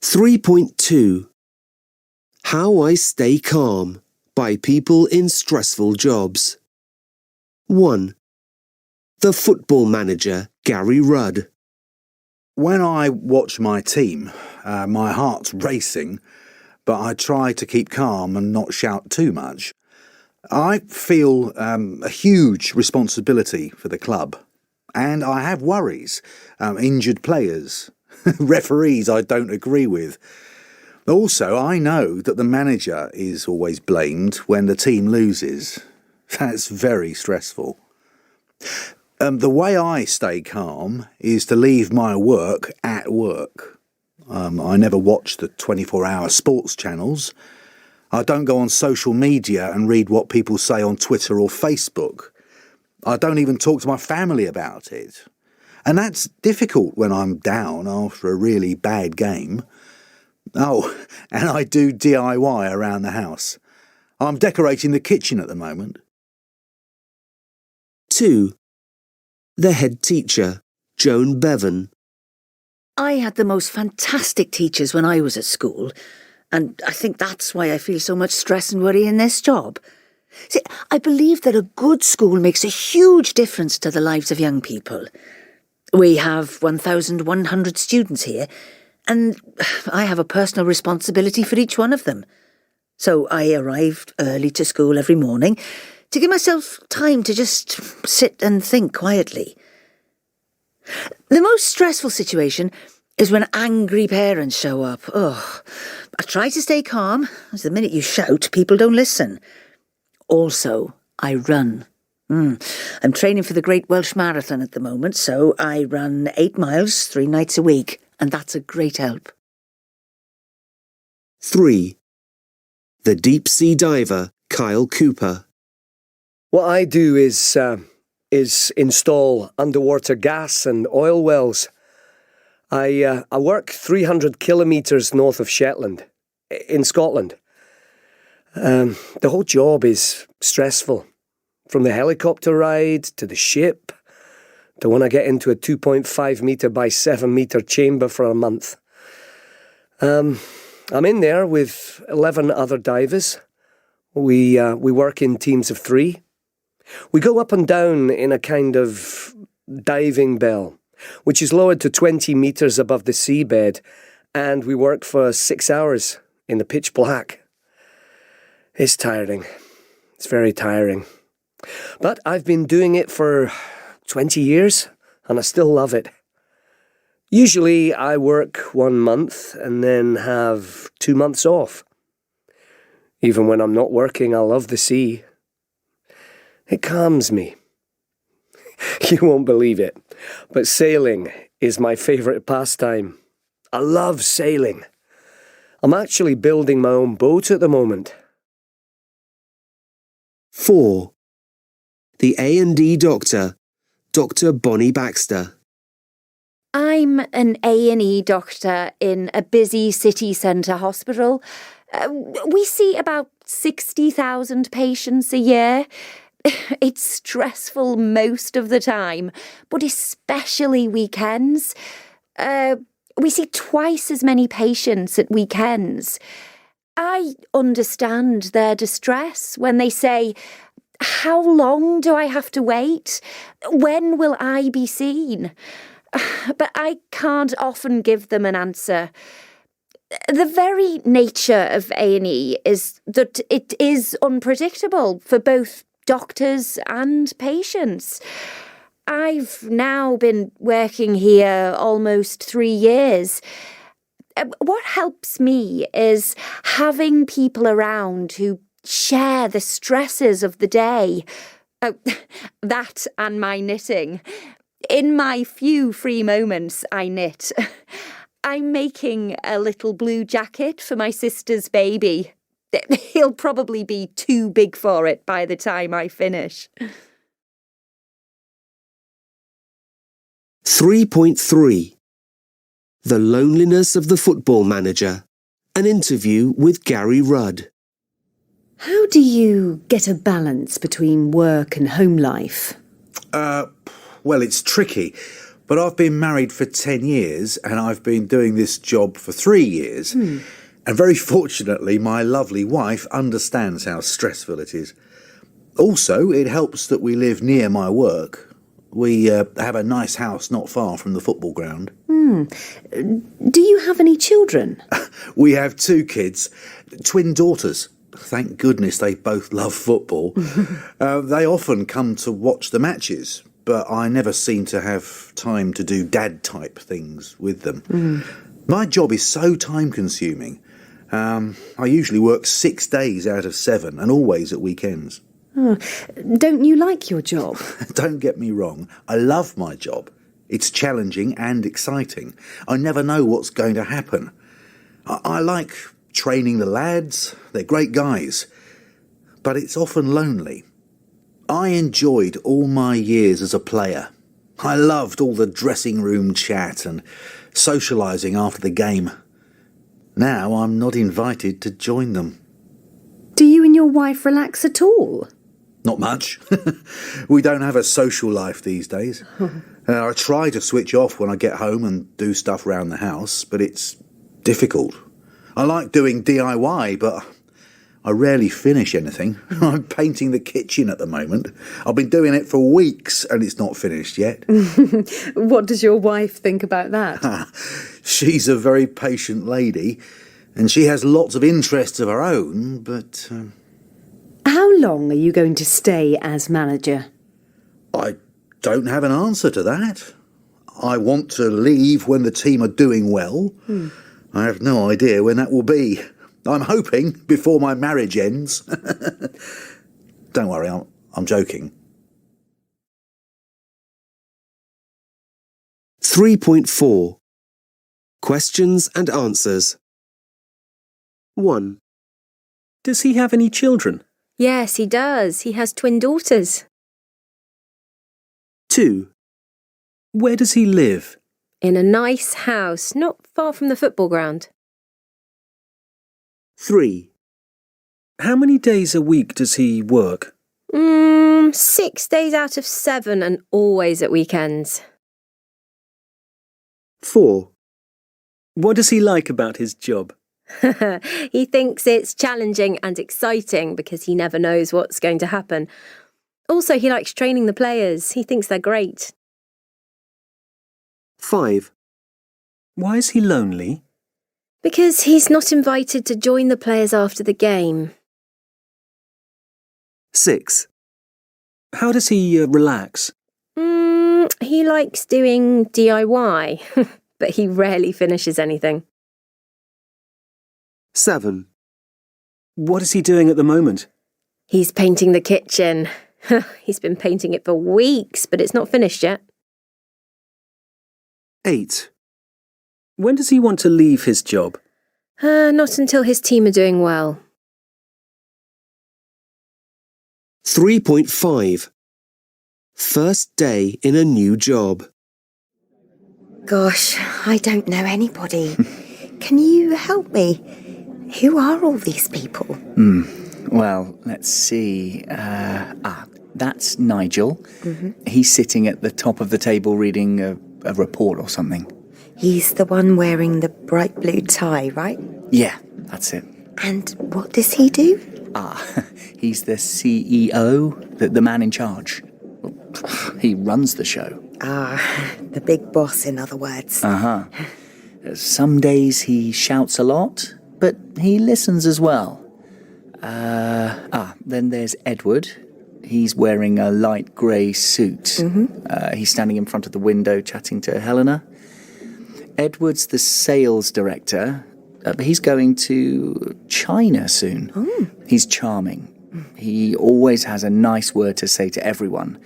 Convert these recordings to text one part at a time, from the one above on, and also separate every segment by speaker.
Speaker 1: 3.2 How I Stay Calm by People in Stressful Jobs. 1. The football manager, Gary Rudd.
Speaker 2: When I watch my team, my heart's racing, but I try to keep calm and not shout too much. I feel a huge responsibility for the club, and I have worries, injured players, referees I don't agree with. Also, I know that the manager is always blamed when the team loses. That's very stressful. The way I stay calm is to leave my work at work. I never watch the 24-hour sports channels. I don't go on social media and read what people say on Twitter or Facebook. I don't even talk to my family about it. And that's difficult when I'm down after a really bad game. Oh, and I do DIY around the house. I'm decorating the kitchen at the moment.
Speaker 1: 2. The head teacher, Joan Bevan.
Speaker 3: I had the most fantastic teachers when I was at school, and I think that's why I feel so much stress and worry in this job. See, I believe that a good school makes a huge difference to the lives of young people. We have 1,100 students here, and I have a personal responsibility for each one of them. So I arrived early to school every morning to give myself time to just sit and think quietly. The most stressful situation is when angry parents show up. Oh, I try to stay calm, as the minute you shout, people don't listen. Also, I run. I'm training for the Great Welsh Marathon at the moment, so I run 8 miles 3 nights a week, and that's a great help.
Speaker 1: 3. The deep sea diver, Kyle Cooper.
Speaker 4: What I do is install underwater gas and oil wells. I work 300 kilometres north of Shetland, in Scotland. The whole job is stressful, from the helicopter ride to the ship, to when I get into a 2.5 metre by 7 metre chamber for a month. I'm in there with 11 other divers. We work in teams of 3. We go up and down in a kind of diving bell, which is lowered to 20 metres above the seabed, and we work for 6 hours in the pitch black. It's tiring. It's very tiring. But I've been doing it for 20 years, and I still love it. Usually I work 1 month and then have 2 months off. Even when I'm not working, I love the sea. It calms me. You won't believe it, but sailing is my favourite pastime. I love sailing. I'm actually building my own boat at the moment.
Speaker 1: 4. The A&E doctor, Dr. Bonnie Baxter.
Speaker 5: I'm an A&E doctor in a busy city centre hospital. We see about 60,000 patients a year. It's stressful most of the time, but especially weekends. We see twice as many patients at weekends. I understand their distress when they say, "How long do I have to wait? When will I be seen?" But I can't often give them an answer. The very nature of A&E is that it is unpredictable for both doctors and patients. I've now been working here almost 3 years. What helps me is having people around who share the stresses of the day. Oh, that and my knitting. In my few free moments, I knit. I'm making a little blue jacket for my sister's baby. He'll probably be too big for it by the time I finish.
Speaker 1: 3.3 The Loneliness of the Football Manager. An interview with Gary Rudd.
Speaker 6: How do you get a balance between work and home life?
Speaker 2: Well, it's tricky. But I've been married for 10 years and I've been doing this job for 3 years. And very fortunately, my lovely wife understands how stressful it is. Also, it helps that we live near my work. We have a nice house not far from the football ground.
Speaker 6: Do you have any children?
Speaker 2: We have 2 kids, twin daughters. Thank goodness they both love football. They often come to watch the matches, but I never seem to have time to do dad-type things with them. My job is so time-consuming. I usually work 6 days out of 7 and always at weekends.
Speaker 6: Don't you like your job?
Speaker 2: Don't get me wrong, I love my job. It's challenging and exciting. I never know what's going to happen. I like training the lads, they're great guys, but it's often lonely. I enjoyed all my years as a player. I loved all the dressing room chat and socialising after the game. Now I'm not invited to join them.
Speaker 6: Do you and your wife relax at all?
Speaker 2: Not much. We don't have a social life these days. I try to switch off when I get home and do stuff around the house, but it's difficult. I like doing DIY, but I rarely finish anything. I'm painting the kitchen at the moment. I've been doing it for weeks and it's not finished yet.
Speaker 6: What does your wife think about that?
Speaker 2: She's a very patient lady and she has lots of interests of her own, but...
Speaker 6: How long are you going to stay as manager?
Speaker 2: I don't have an answer to that. I want to leave when the team are doing well. I have no idea when that will be. I'm hoping before my marriage ends. Don't worry, I'm joking.
Speaker 1: 3.4 Questions and Answers. 1.
Speaker 7: Does he have any children?
Speaker 5: Yes, he does. He has twin daughters.
Speaker 1: 2.
Speaker 7: Where does he live?
Speaker 5: In a nice house, not far from the football ground.
Speaker 1: 3.
Speaker 7: How many days a week does he work?
Speaker 5: 6 days out of 7 and always at weekends.
Speaker 1: 4.
Speaker 7: What does he like about his job?
Speaker 5: He thinks it's challenging and exciting because he never knows what's going to happen. Also, he likes training the players. He thinks they're great.
Speaker 1: 5.
Speaker 7: Why is he lonely?
Speaker 5: Because he's not invited to join the players after the game.
Speaker 1: 6.
Speaker 7: How does he relax?
Speaker 5: He likes doing DIY, but he rarely finishes anything.
Speaker 1: 7.
Speaker 7: What is he doing at the moment?
Speaker 5: He's painting the kitchen. He's been painting it for weeks, but it's not finished yet.
Speaker 1: 8.
Speaker 7: When does he want to leave his job?
Speaker 5: Not until his team are doing well.
Speaker 1: 3.5 First day in a new job.
Speaker 3: Gosh, I don't know anybody. Can you help me? Who are all these people?
Speaker 8: Well, let's see. That's Nigel. He's sitting at the top of the table reading a report or something.
Speaker 3: He's the one wearing the bright blue tie, right?
Speaker 8: Yeah, that's it.
Speaker 3: And what does he do?
Speaker 8: He's the CEO, the man in charge. He runs the show.
Speaker 3: The big boss, in other words.
Speaker 8: Some days he shouts a lot, but he listens as well. Then there's Edward. He's wearing a light grey suit. He's standing in front of the window chatting to Helena. Edward's the sales director. He's going to China soon. He's charming. He always has a nice word to say to everyone.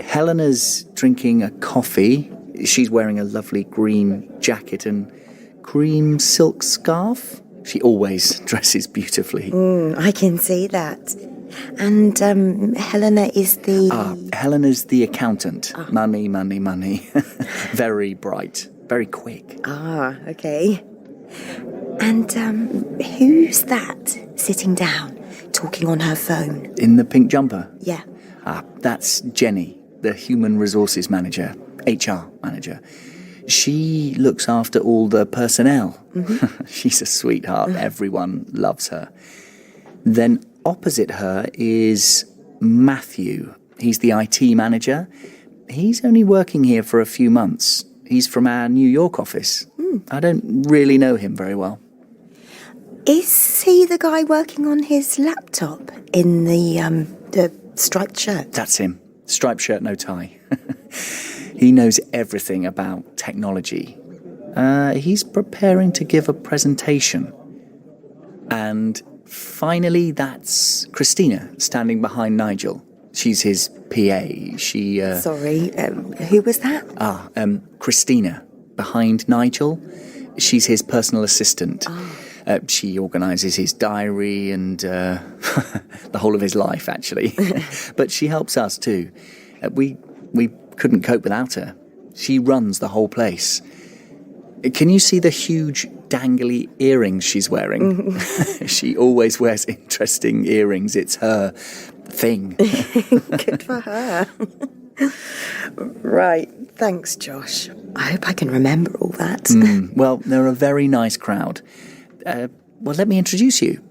Speaker 8: Helena's drinking a coffee. She's wearing a lovely green jacket and cream silk scarf. She always dresses beautifully.
Speaker 3: I can see that. And Helena is the...
Speaker 8: Helena's the accountant. Money, money, money. Very bright, very quick.
Speaker 3: Okay. And who's that sitting down, talking on her phone?
Speaker 8: In the pink jumper?
Speaker 3: Yeah.
Speaker 8: That's Jenny. the human resources manager, HR manager. She looks after all the personnel. She's a sweetheart. Everyone loves her. Then opposite her is Matthew. He's the IT manager. He's only working here for a few months. He's from our New York office. I don't really know him very well.
Speaker 3: Is he the guy working on his laptop in the striped shirt?
Speaker 8: That's him. Striped shirt, no tie. He knows everything about technology. He's preparing to give a presentation. And finally, that's Christina, standing behind Nigel. She's his PA.
Speaker 3: Sorry, who was that?
Speaker 8: Christina, behind Nigel. She's his personal assistant. She organises his diary and the whole of his life, actually. But she helps us too. We couldn't cope without her. She runs the whole place. Can you see the huge dangly earrings she's wearing? She always wears interesting earrings. It's her thing.
Speaker 3: Good for her. Right, thanks, Josh. I hope I can remember all that.
Speaker 8: Well, they're a very nice crowd. Well, let me introduce you.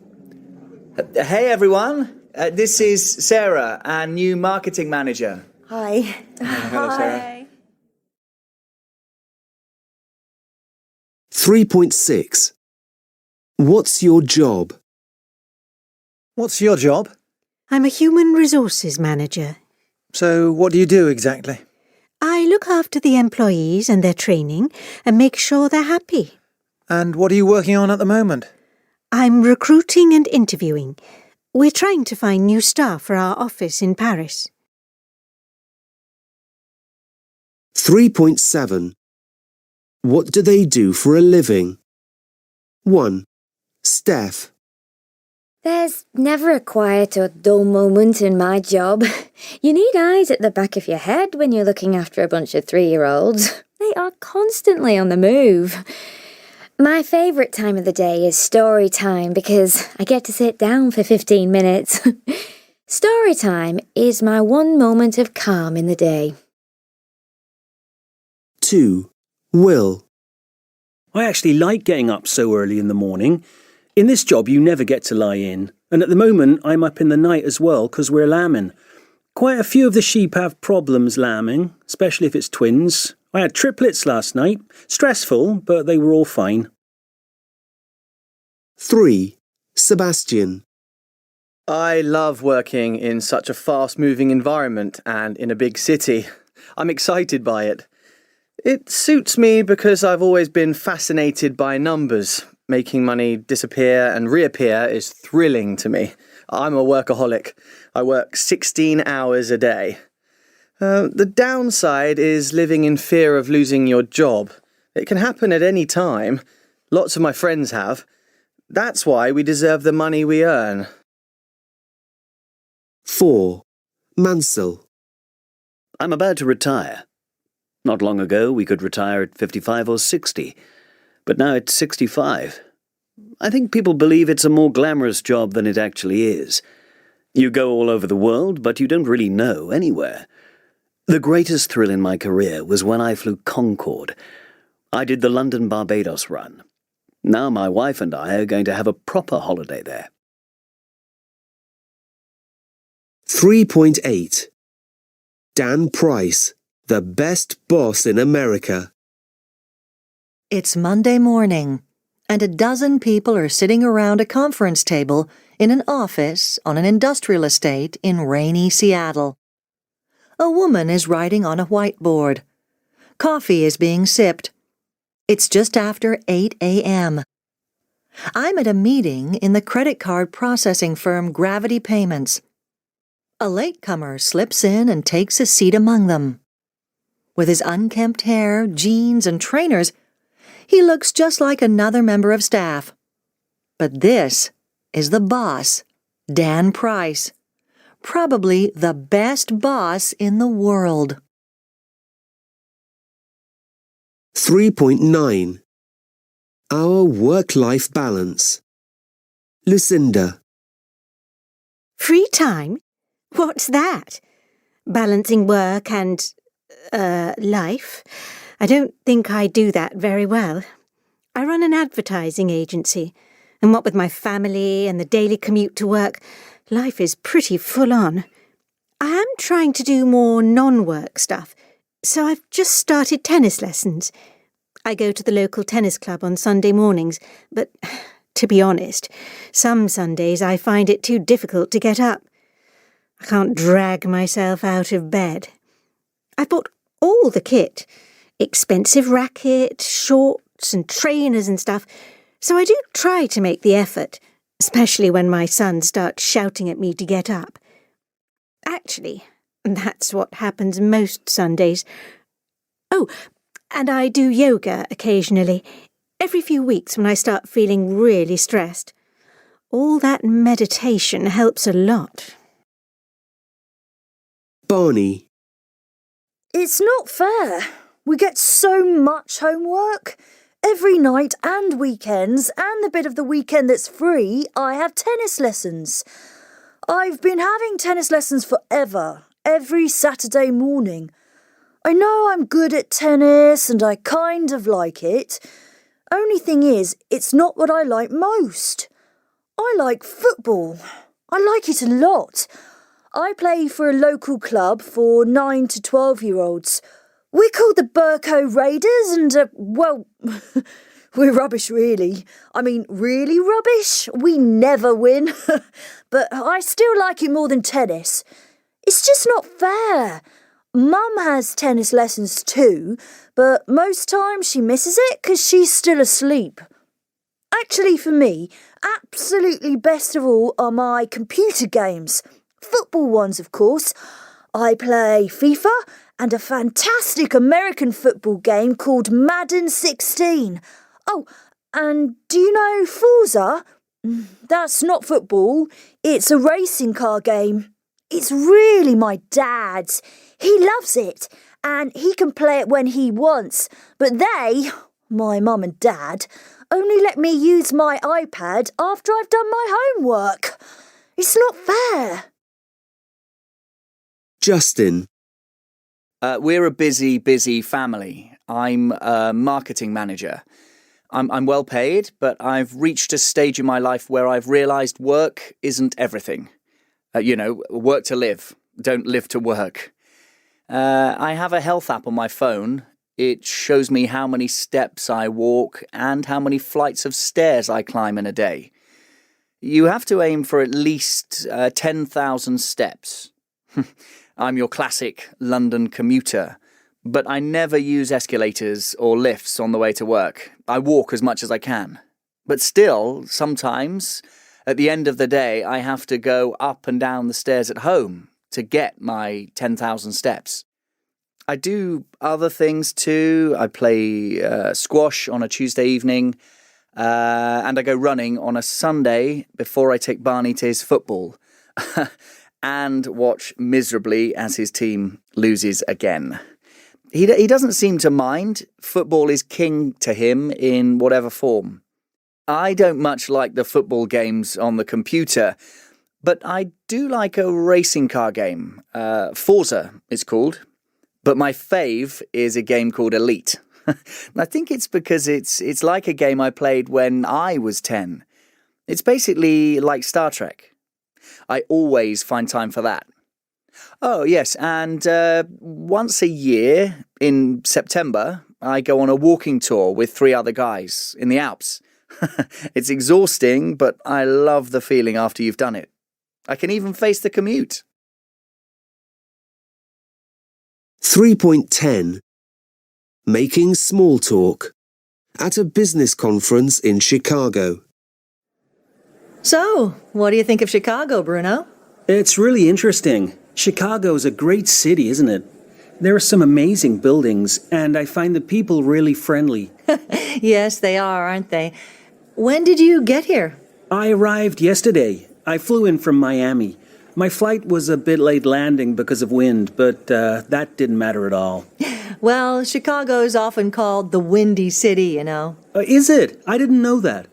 Speaker 8: Hey, everyone. This is Sarah, our new marketing manager.
Speaker 3: Hi.
Speaker 8: Hello, Sarah.
Speaker 1: 3.6. What's your job?
Speaker 9: What's your job?
Speaker 10: I'm a human resources manager.
Speaker 9: So what do you do exactly?
Speaker 10: I look after the employees and their training and make sure they're happy.
Speaker 9: And what are you working on at the moment?
Speaker 10: I'm recruiting and interviewing. We're trying to find new staff for our office in Paris.
Speaker 1: 3.7. What do they do for a living? 1. Steph.
Speaker 11: There's never a quiet or dull moment in my job. You need eyes at the back of your head when you're looking after a bunch of 3-year-olds. They are constantly on the move. My favourite time of the day is story time because I get to sit down for 15 minutes. Story time is my one moment of calm in the day.
Speaker 1: 2. Will.
Speaker 7: I actually like getting up so early in the morning. In this job, you never get to lie in. And at the moment, I'm up in the night as well because we're lambing. Quite a few of the sheep have problems lambing, especially if it's twins. I had triplets last night. Stressful, but they were all fine.
Speaker 1: 3. Sebastian.
Speaker 12: I love working in such a fast-moving environment and in a big city. I'm excited by it. It suits me because I've always been fascinated by numbers. Making money disappear and reappear is thrilling to me. I'm a workaholic. I work 16 hours a day. The downside is living in fear of losing your job. It can happen at any time. Lots of my friends have. That's why we deserve the money we earn.
Speaker 1: 4. Mansell.
Speaker 13: I'm about to retire. Not long ago, we could retire at 55 or 60, but now it's 65. I think people believe it's a more glamorous job than it actually is. You go all over the world, but you don't really know anywhere. The greatest thrill in my career was when I flew Concorde. I did the London-Barbados run. Now my wife and I are going to have a proper holiday there.
Speaker 1: 3.8. Dan Price, the best boss in America.
Speaker 14: It's Monday morning, and a dozen people are sitting around a conference table in an office on an industrial estate in rainy Seattle. A woman is writing on a whiteboard. Coffee is being sipped. It's just after 8 a.m. I'm at a meeting in the credit card processing firm Gravity Payments. A latecomer slips in and takes a seat among them. With his unkempt hair, jeans, and trainers, he looks just like another member of staff. But this is the boss, Dan Price. Probably the best boss in the world.
Speaker 1: 3.9. Our work-life balance. Lucinda.
Speaker 10: Free time? What's that? balancing work and, life. I don't think I do that very well. I run an advertising agency, and what with my family and the daily commute to work, life is pretty full on. I am trying to do more non-work stuff, so I've just started tennis lessons. I go to the local tennis club on Sunday mornings, but to be honest, some Sundays I find it too difficult to get up. I can't drag myself out of bed. I bought all the kit, expensive racket, shorts and trainers and stuff, so I do try to make the effort, especially when my son starts shouting at me to get up. Actually, that's what happens most Sundays. Oh, and I do yoga occasionally, every few weeks when I start feeling really stressed. All that meditation helps a lot.
Speaker 1: Barney.
Speaker 15: It's not fair. We get so much homework. Every night and weekends, and the bit of the weekend that's free, I have tennis lessons. I've been having tennis lessons forever, every Saturday morning. I know I'm good at tennis and I kind of like it. Only thing is, it's not what I like most. I like football. I like it a lot. I play for a local club for 9 to 12-year-olds. We're called the Burco Raiders and, well, we're rubbish really. I mean, really rubbish. We never win. But I still like it more than tennis. It's just not fair. Mum has tennis lessons too, but most times she misses it because she's still asleep. Actually, for me, absolutely best of all are my computer games. Football ones, of course. I play FIFA and a fantastic American football game called Madden 16. Oh, and do you know Forza? That's not football. It's a racing car game. It's really my dad's. He loves it, and he can play it when he wants. But they, my mum and dad, only let me use my iPad after I've done my homework. It's not fair.
Speaker 1: Justin.
Speaker 8: We're a busy family. I'm a marketing manager. I'm well paid, but I've reached a stage in my life where I've realised work isn't everything. Work to live, don't live to work. I have a health app on my phone. It shows me how many steps I walk and how many flights of stairs I climb in a day. You have to aim for at least 10,000 steps. I'm your classic London commuter, but I never use escalators or lifts on the way to work. I walk as much as I can. But still, sometimes, at the end of the day, I have to go up and down the stairs at home to get my 10,000 steps. I do other things too. I play squash on a Tuesday evening, and I go running on a Sunday before I take Barney to his football. And watch miserably as his team loses again. He doesn't seem to mind. Football is king to him in whatever form. I don't much like the football games on the computer, but I do like a racing car game. Forza, it's called. But my fave is a game called Elite. I think it's because it's like a game I played when I was 10. It's basically like Star Trek. I always find time for that. Oh, yes, and once a year, in September, I go on a walking tour with 3 other guys in the Alps. It's exhausting, but I love the feeling after you've done it. I can even face the commute.
Speaker 1: 3.10 Making Small Talk at a business conference in Chicago.
Speaker 14: So, what do you think of Chicago, Bruno?
Speaker 7: It's really interesting. Chicago's a great city, isn't it? There are some amazing buildings, and I find the people really friendly.
Speaker 14: Yes, they are, aren't they? When did you get here?
Speaker 7: I arrived yesterday. I flew in from Miami. My flight was a bit late landing because of wind, but that didn't matter at all.
Speaker 14: Well, Chicago's often called the Windy City, you know.
Speaker 7: Is it? I didn't know that.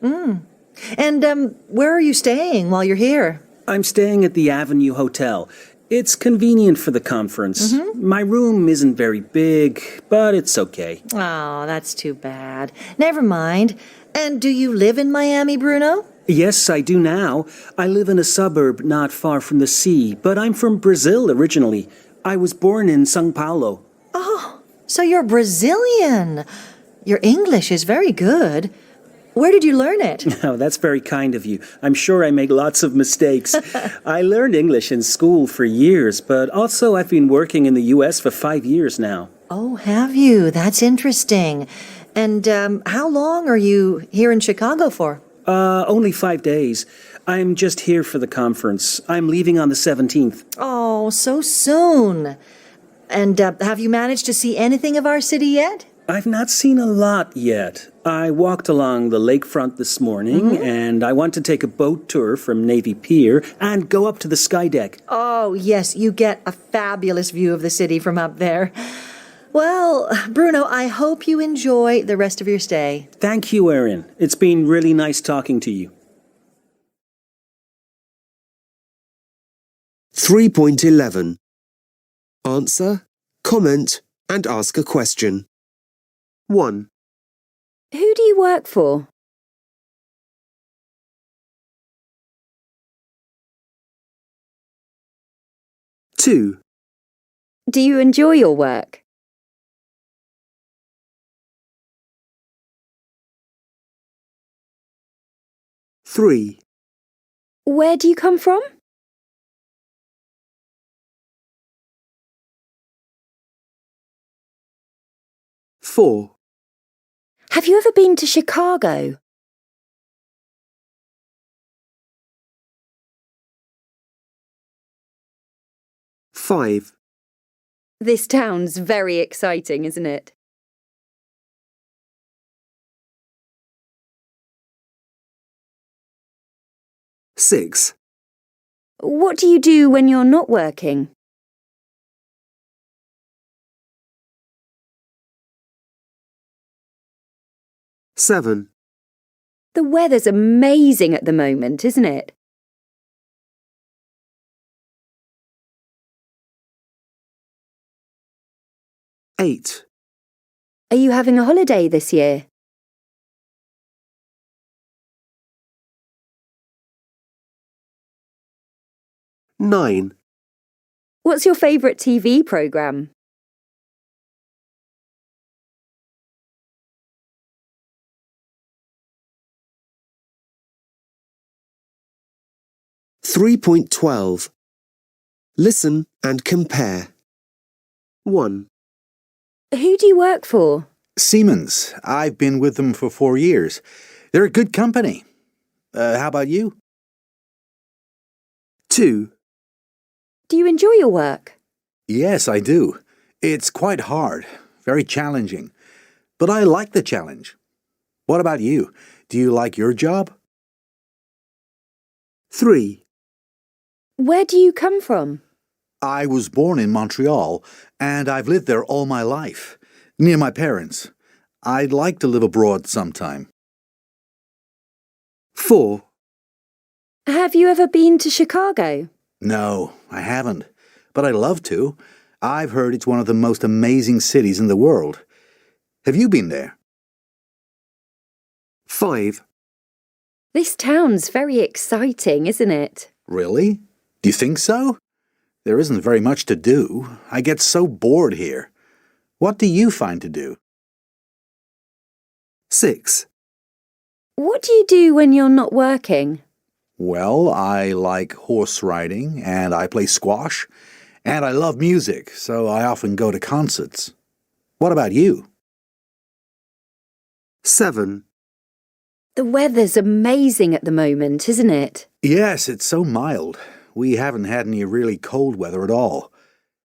Speaker 14: And where are you staying while you're here?
Speaker 7: I'm staying at the Avenue Hotel. It's convenient for the conference. My room isn't very big, but it's okay.
Speaker 14: Oh, that's too bad. Never mind. And do you live in Miami, Bruno?
Speaker 7: Yes, I do now. I live in a suburb not far from the sea, but I'm from Brazil originally. I was born in São Paulo.
Speaker 14: Oh, so you're Brazilian. Your English is very good. Where did you learn it?
Speaker 7: Oh, that's very kind of you. I'm sure I make lots of mistakes. I learned English in school for years, but also I've been working in the US for 5 years now.
Speaker 14: Oh, have you? That's interesting. And how long are you here in Chicago for?
Speaker 7: Only 5 days. I'm just here for the conference. I'm leaving on the 17th.
Speaker 14: Oh, so soon. And have you managed to see anything of our city yet?
Speaker 7: I've not seen a lot yet. I walked along the lakefront this morning, and I want to take a boat tour from Navy Pier and go up to the sky deck.
Speaker 14: Oh, yes, you get a fabulous view of the city from up there. Well, Bruno, I hope you enjoy the rest of your stay.
Speaker 7: Thank you, Erin. It's been really nice talking to you.
Speaker 1: 3.11. Answer, comment, and ask a question. 1,
Speaker 5: Who do you work for?
Speaker 1: 2,
Speaker 5: Do you enjoy your work?
Speaker 1: 3,
Speaker 5: Where do you come from?
Speaker 1: 4,
Speaker 5: Have you ever been to Chicago?
Speaker 1: 5,
Speaker 5: This town's very exciting, isn't it?
Speaker 1: 6,
Speaker 5: What do you do when you're not working?
Speaker 1: 7,
Speaker 5: The weather's amazing at the moment, isn't it?
Speaker 1: 8,
Speaker 5: Are you having a holiday this year?
Speaker 1: 9,
Speaker 5: What's your favourite TV programme?
Speaker 1: 3.12. Listen and compare. 1,
Speaker 5: Who do you work for?
Speaker 2: Siemens. I've been with them for 4 years. They're a good company. How about you?
Speaker 1: 2,
Speaker 5: Do you enjoy your work?
Speaker 2: Yes, I do. It's quite hard, very challenging. But I like the challenge. What about you? Do you like your job?
Speaker 1: 3,
Speaker 5: Where do you come from?
Speaker 2: I was born in Montreal, and I've lived there all my life, near my parents. I'd like to live abroad sometime.
Speaker 1: 4,
Speaker 5: Have you ever been to Chicago?
Speaker 2: No, I haven't, but I'd love to. I've heard it's one of the most amazing cities in the world. Have you been there?
Speaker 1: 5,
Speaker 5: This town's very exciting, isn't it?
Speaker 2: Really? Do you think so? There isn't very much to do. I get so bored here. What do you find to do?
Speaker 1: 6,
Speaker 5: What do you do when you're not working?
Speaker 2: Well, I like horse riding, and I play squash, and I love music, so I often go to concerts. What about you?
Speaker 1: 7,
Speaker 5: The weather's amazing at the moment, isn't it?
Speaker 2: Yes, it's so mild. We haven't had any really cold weather at all.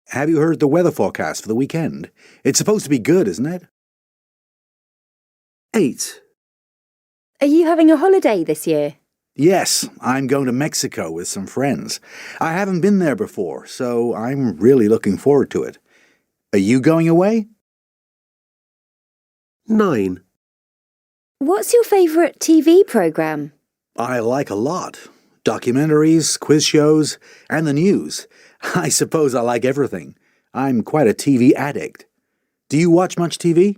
Speaker 2: Have you heard the weather forecast for the weekend? It's supposed to be good, isn't it?
Speaker 1: 8,
Speaker 5: Are you having a holiday this year?
Speaker 2: Yes, I'm going to Mexico with some friends. I haven't been there before, so I'm really looking forward to it. Are you going away?
Speaker 1: 9,
Speaker 5: What's your favourite TV programme?
Speaker 2: I like a lot. documentaries, quiz shows, and the news. I suppose I like everything. I'm quite a TV addict. Do you watch much TV?